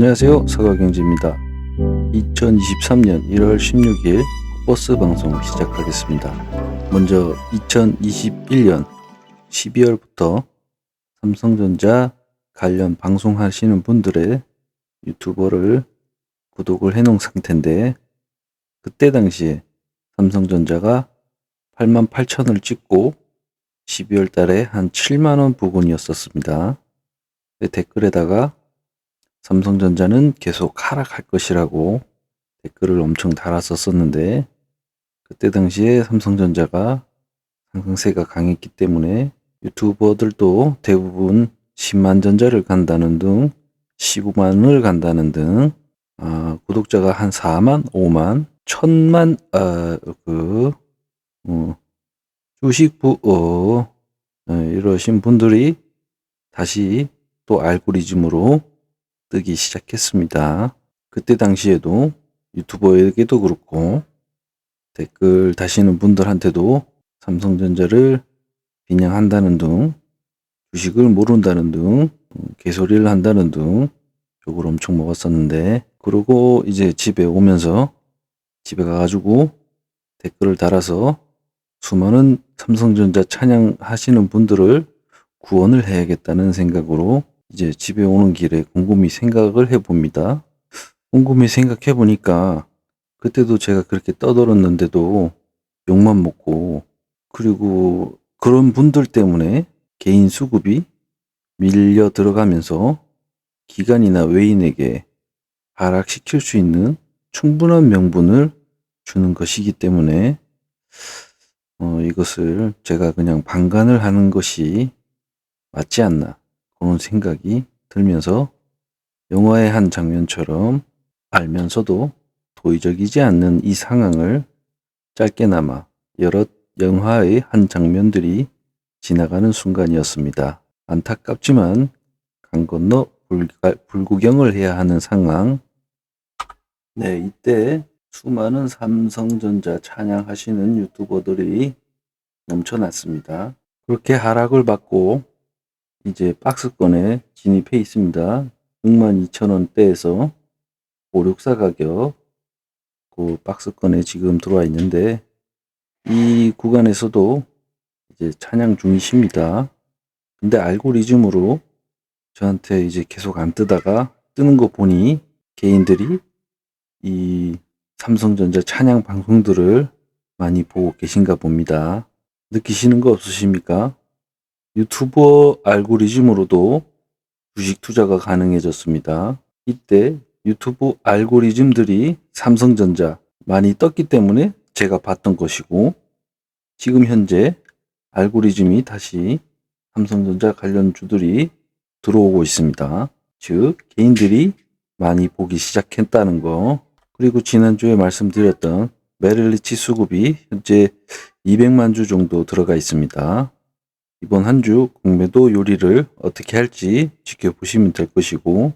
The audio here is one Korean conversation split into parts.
안녕하세요. 서가경제입니다. 2023년 1월 16일 버스 방송 시작하겠습니다. 먼저 2021년 12월부터 삼성전자 관련 방송하시는 분들의 유튜버를 구독을 해놓은 상태인데, 그때 당시에 삼성전자가 88,000을 찍고 12월 달에 한 7만원 부근이었었습니다. 댓글에다가 삼성전자는 계속 하락할 것이라고 댓글을 엄청 달았었는데, 그때 당시에 삼성전자가 상승세가 강했기 때문에 유튜버들도 대부분 10만 전자를 간다는 등 15만을 간다는 등 구독자가 한 4만, 5만, 1000만 이러신 분들이 다시 또 알고리즘으로 뜨기 시작했습니다. 그때 당시에도 유튜버에게도 그렇고 댓글 다시는 분들한테도 삼성전자를 비난한다는 등, 주식을 모른다는 등, 개소리를 한다는 등 욕을 엄청 먹었었는데, 그러고 이제 집에 오면서 집에 가가지고 댓글을 달아서 수많은 삼성전자 찬양하시는 분들을 구원을 해야겠다는 생각으로 이제 집에 오는 길에 곰곰이 생각을 해봅니다. 곰곰이 생각해 보니까 그때도 제가 그렇게 떠들었는데도 욕만 먹고, 그리고 그런 분들 때문에 개인 수급이 밀려 들어가면서 기관이나 외인에게 하락시킬 수 있는 충분한 명분을 주는 것이기 때문에 이것을 제가 그냥 방관을 하는 것이 맞지 않나, 그런 생각이 들면서 영화의 한 장면처럼 알면서도 도의적이지 않는 이 상황을 짧게나마 여러 영화의 한 장면들이 지나가는 순간이었습니다. 안타깝지만 강 건너 불구경을 해야 하는 상황. 네, 이때 수많은 삼성전자 찬양하시는 유튜버들이 넘쳐났습니다. 그렇게 하락을 받고 이제 박스권에 진입해 있습니다. 62,000원대에서 564 가격 그 박스권에 지금 들어와 있는데, 이 구간에서도 이제 찬양 중이십니다. 근데 알고리즘으로 저한테 이제 계속 안 뜨다가 뜨는 거 보니 개인들이 이 삼성전자 찬양 방송들을 많이 보고 계신가 봅니다. 느끼시는 거 없으십니까? 유튜버 알고리즘으로도 주식 투자가 가능해졌습니다. 이때 유튜브 알고리즘들이 삼성전자 많이 떴기 때문에 제가 봤던 것이고, 지금 현재 알고리즘이 다시 삼성전자 관련주들이 들어오고 있습니다. 즉 개인들이 많이 보기 시작했다는 거. 그리고 지난주에 말씀드렸던 메릴리치 수급이 현재 200만 주 정도 들어가 있습니다. 이번 한 주 공매도 요리를 어떻게 할지 지켜보시면 될 것이고,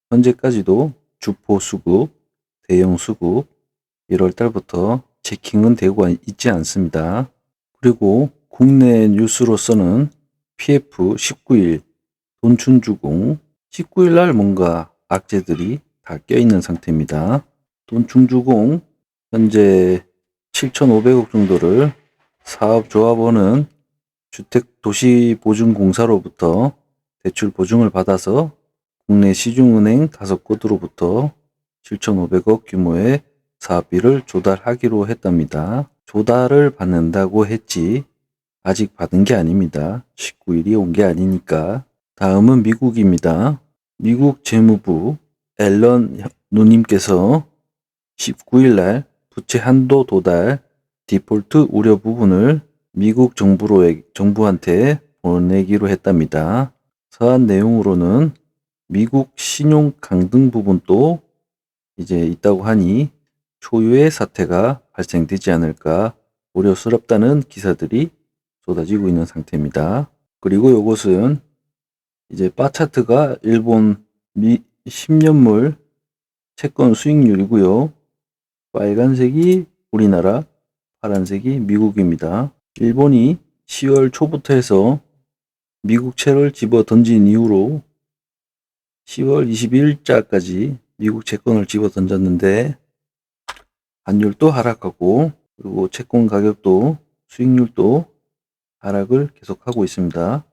현재까지도 주포 수급, 대형 수급 1월 달부터 체킹은 되고 있지 않습니다. 그리고 국내 뉴스로서는 PF 19일 돈춘주공 19일 날 뭔가 악재들이 다 껴있는 상태입니다. 돈춘주공 현재 7,500억 정도를 사업조합원은 주택도시보증공사로부터 대출 보증을 받아서 국내 시중은행 5곳으로부터 7,500억 규모의 사업비를 조달하기로 했답니다. 조달을 받는다고 했지 아직 받은 게 아닙니다. 19일이 온 게 아니니까. 다음은 미국입니다. 미국 재무부 앨런 누님께서 19일 날 부채 한도 도달 디폴트 우려 부분을 미국 정부한테 보내기로 했답니다. 사안 내용으로는 미국 신용 강등 부분도 이제 있다고 하니 초유의 사태가 발생되지 않을까 우려스럽다는 기사들이 쏟아지고 있는 상태입니다. 그리고 이것은 이제 바 차트가 일본 10년물 채권 수익률이고요. 빨간색이 우리나라, 파란색이 미국입니다. 일본이 10월 초부터 해서 미국 채를 집어 던진 이후로 10월 21일자까지 미국 채권을 집어 던졌는데 환율도 하락하고 그리고 채권 가격도 수익률도 하락을 계속하고 있습니다.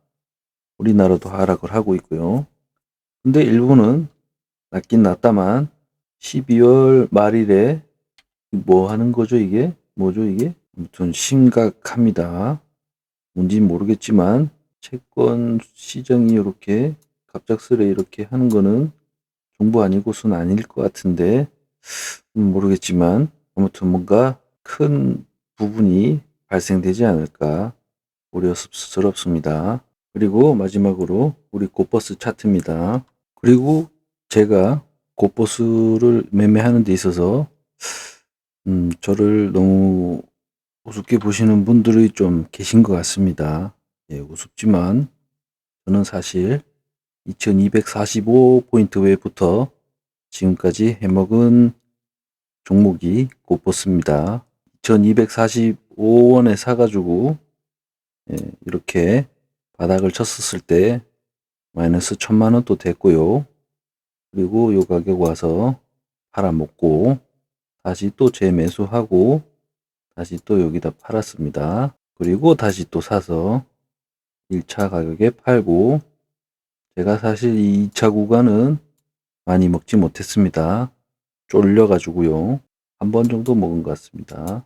우리나라도 하락을 하고 있고요. 근데 일본은 낮긴 낮다만 12월 말일에 뭐 하는 거죠 이게? 뭐죠 이게? 아무튼 심각합니다. 뭔진 모르겠지만 채권 시장이 이렇게 갑작스레 이렇게 하는 거는 정부 아니고선 아닐 것 같은데 모르겠지만 아무튼 뭔가 큰 부분이 발생되지 않을까 우려스럽습니다. 그리고 마지막으로 우리 고버스 차트입니다. 그리고 제가 고버스를 매매하는 데 있어서 저를 너무 우습게 보시는 분들이 좀 계신 것 같습니다. 예, 우습지만 저는 사실 2245포인트 외부터 지금까지 해먹은 종목이 고버스입니다. 2245원에 사가지고 이렇게 바닥을 쳤었을 때 마이너스 1000만원 또 됐고요. 그리고 요 가격 와서 팔아먹고 다시 또 재매수하고 다시 또 여기다 팔았습니다. 그리고 다시 또 사서 1차 가격에 팔고 제가 사실 이 2차 구간은 많이 먹지 못했습니다. 쫄려가지고요. 한 번 정도 먹은 것 같습니다.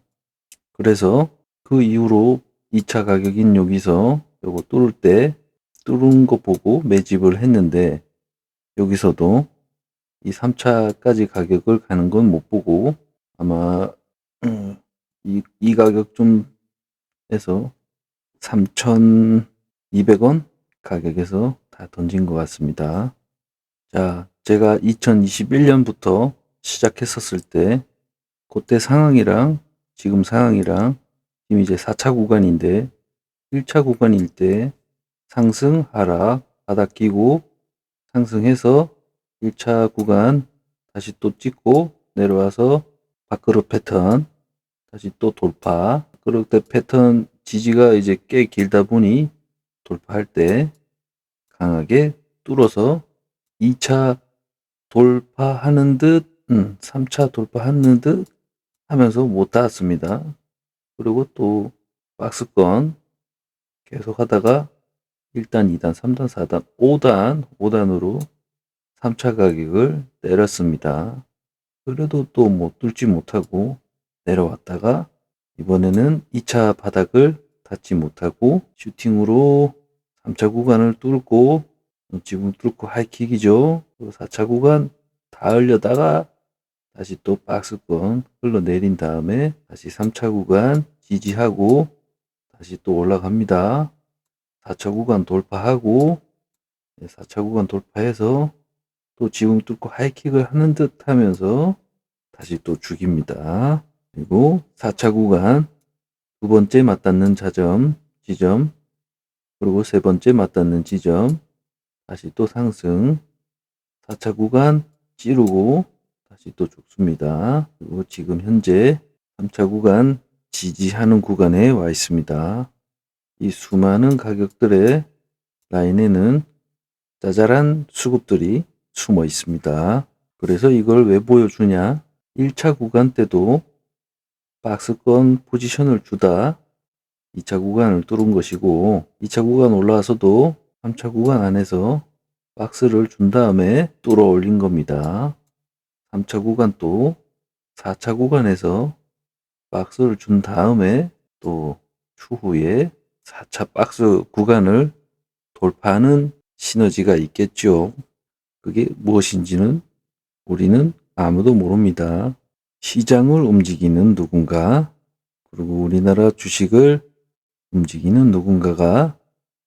그래서 그 이후로 2차 가격인 여기서 요거 뚫을 때 뚫은 거 보고 매집을 했는데 여기서도 이 3차까지 가격을 가는 건 못 보고 아마 이 가격 좀 해서 3,200원 가격에서 다 던진 것 같습니다. 자, 제가 2021년부터 시작했었을 때 그때 상황이랑 지금 상황이랑 지금 이제 4차 구간인데 1차 구간일 때 상승, 하락, 바닥 끼고 상승해서 1차 구간 다시 또 찍고 내려와서 밥그릇 패턴 다시 또 돌파. 그럴 때 패턴 지지가 이제 꽤 길다 보니 돌파할 때 강하게 뚫어서 2차 돌파하는 듯, 3차 돌파하는 듯 하면서 못 닿았습니다. 그리고 또 박스권 계속 하다가 1단, 2단, 3단, 4단, 5단으로 3차 가격을 내렸습니다. 그래도 또 못 뚫지 못하고 내려왔다가 이번에는 2차 바닥을 닿지 못하고 슈팅으로 3차 구간을 뚫고 지금 뚫고 하이킥이죠. 4차 구간 닿으려다가 다시 또 박스권 흘러내린 다음에 다시 3차 구간 지지하고 다시 또 올라갑니다. 4차 구간 돌파하고 4차 구간 돌파해서 또 지붕 뚫고 하이킥을 하는 듯 하면서 다시 또 죽입니다. 그리고 4차 구간 두 번째 맞닿는 지점 그리고 세 번째 맞닿는 지점 다시 또 상승 4차 구간 찌르고 다시 또 죽습니다. 그리고 지금 현재 3차 구간 지지하는 구간에 와 있습니다. 이 수많은 가격들의 라인에는 짜잘한 수급들이 숨어 있습니다. 그래서 이걸 왜 보여주냐? 1차 구간 때도 박스권 포지션을 주다 2차 구간을 뚫은 것이고 2차 구간 올라와서도 3차 구간 안에서 박스를 준 다음에 뚫어 올린 겁니다. 3차 구간 또 4차 구간에서 박스를 준 다음에 또 추후에 4차 박스 구간을 돌파하는 시너지가 있겠죠. 그게 무엇인지는 우리는 아무도 모릅니다. 시장을 움직이는 누군가, 그리고 우리나라 주식을 움직이는 누군가가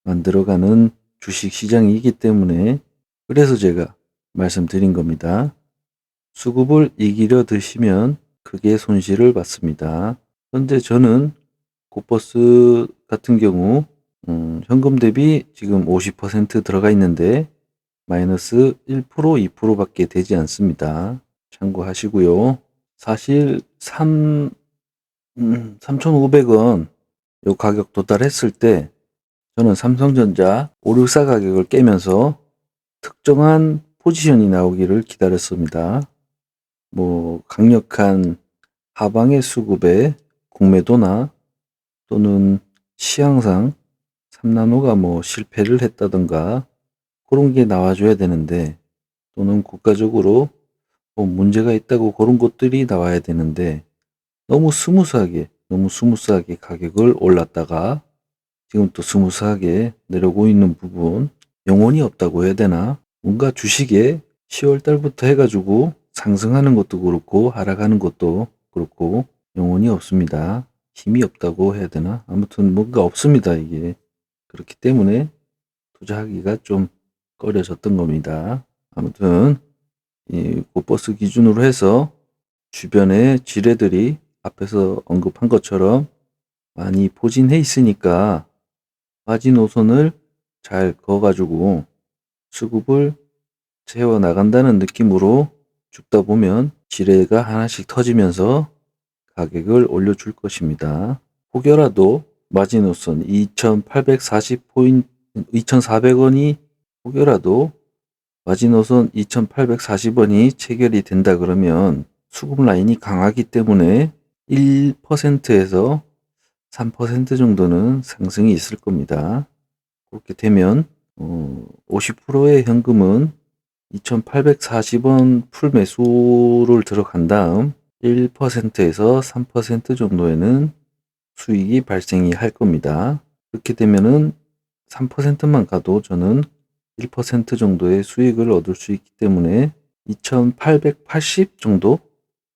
만들어가는 주식 시장이기 때문에 그래서 제가 말씀드린 겁니다. 수급을 이기려 드시면 크게 손실을 받습니다. 현재 저는 고버스 같은 경우 현금 대비 지금 50% 들어가 있는데 마이너스 1%, 2%밖에 되지 않습니다. 참고하시고요. 사실 3,500원 요 가격 도달했을 때 저는 삼성전자 564 가격을 깨면서 특정한 포지션이 나오기를 기다렸습니다. 뭐 강력한 하방의 수급에 공매도나 또는 시황상 3나노가 뭐 실패를 했다던가 그런 게 나와줘야 되는데, 또는 국가적으로 뭐 문제가 있다고 그런 것들이 나와야 되는데, 너무 스무스하게 가격을 올랐다가 지금 또 스무스하게 내려오고 있는 부분, 영혼이 없다고 해야 되나? 뭔가 주식에 10월 달부터 해가지고 상승하는 것도 그렇고 하락하는 것도 그렇고 영혼이 없습니다. 힘이 없다고 해야 되나? 아무튼 뭔가 없습니다, 이게. 그렇기 때문에 투자하기가 좀 꺼려졌던 겁니다. 아무튼 이 고버스 기준으로 해서 주변의 지뢰들이 앞에서 언급한 것처럼 많이 포진해 있으니까 마지노선을 잘 그어가지고 수급을 채워 나간다는 느낌으로 죽다 보면 지뢰가 하나씩 터지면서 가격을 올려줄 것입니다. 혹여라도 마지노선 2840포인트, 2400원이 혹여라도 마지노선 2840원이 체결이 된다 그러면 수급 라인이 강하기 때문에 1%에서 3% 정도는 상승이 있을 겁니다. 그렇게 되면 50%의 현금은 2840원 풀 매수를 들어간 다음 1%에서 3% 정도에는 수익이 발생이 할 겁니다. 그렇게 되면은 3%만 가도 저는 1% 정도의 수익을 얻을 수 있기 때문에 2880 정도,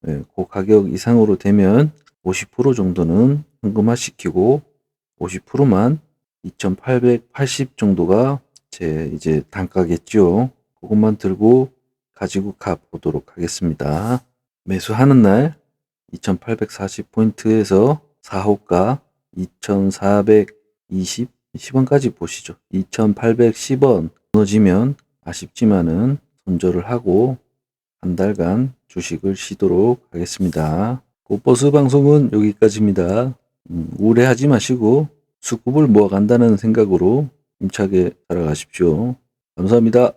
그 가격 이상으로 되면 50% 정도는 현금화 시키고 50%만 2880 정도가 제 이제 단가겠죠. 그것만 들고 가지고 가보도록 하겠습니다. 매수하는 날 2840포인트에서 4호가 2420, 10원까지 보시죠. 2810원 무너지면 아쉽지만은 손절을 하고 한 달간 주식을 쉬도록 하겠습니다. 고버스 방송은 여기까지입니다. 우울해하지 마시고 수급을 모아간다는 생각으로 힘차게 살아가십시오. 감사합니다.